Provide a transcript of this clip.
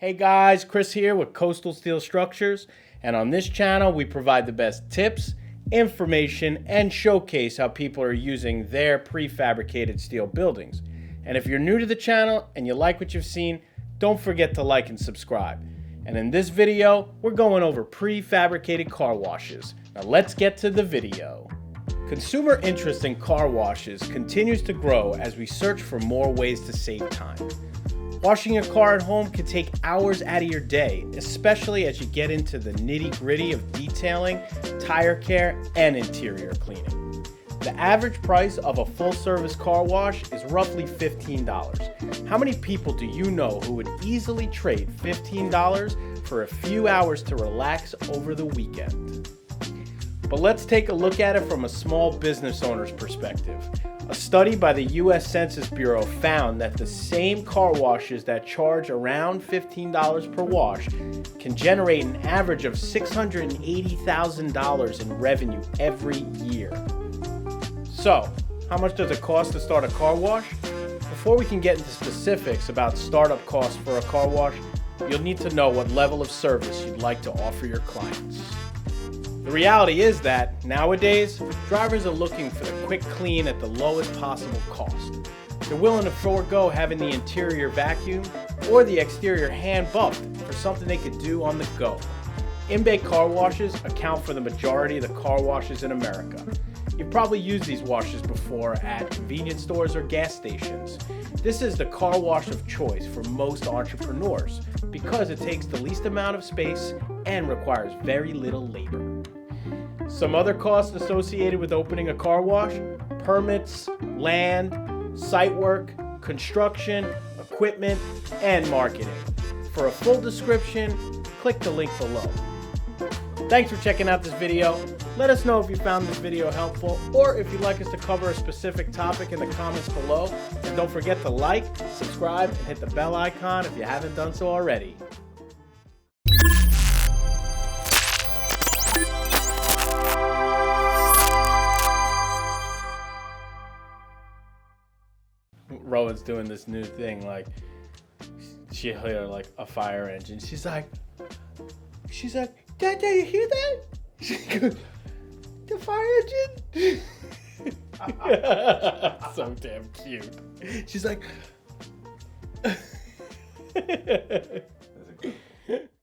Hey guys, Chris here with Coastal Steel Structures, and on this channel we provide the best tips, information, and showcase how people are using their prefabricated steel buildings. And if you're new to the channel and you like what you've seen, don't forget to like and subscribe. And in this video, we're going over prefabricated car washes. Now let's get to the video. Consumer interest in car washes continues to grow as we search for more ways to save time. Washing your car at home can take hours out of your day, especially as you get into the nitty-gritty of detailing, tire care, and interior cleaning. The average price of a full-service car wash is roughly $15. How many people do you know who would easily trade $15 for a few hours to relax over the weekend? But let's take a look at it from a small business owner's perspective. A study by the U.S. Census Bureau found that the same car washes that charge around $15 per wash can generate an average of $680,000 in revenue every year. So, how much does it cost to start a car wash? Before we can get into specifics about startup costs for a car wash, you'll need to know what level of service you'd like to offer your clients. The reality is that, nowadays, drivers are looking for the quick clean at the lowest possible cost. They're willing to forego having the interior vacuum or the exterior hand buffed for something they could do on the go. In-bay car washes account for the majority of the car washes in America. You've probably used these washes before at convenience stores or gas stations. This is the car wash of choice for most entrepreneurs because it takes the least amount of space and requires very little labor. Some other costs associated with opening a car wash: permits, land, site work, construction, equipment, and marketing. For a full description, click the link below. Thanks for checking out this video. Let us know if you found this video helpful or if you'd like us to cover a specific topic in the comments below. And don't forget to like, subscribe, and hit the bell icon if you haven't done so already. Rowan's doing this new thing, like she hear like a fire engine. She's like, Dad, you hear that? She goes, the fire engine? So damn cute. She's like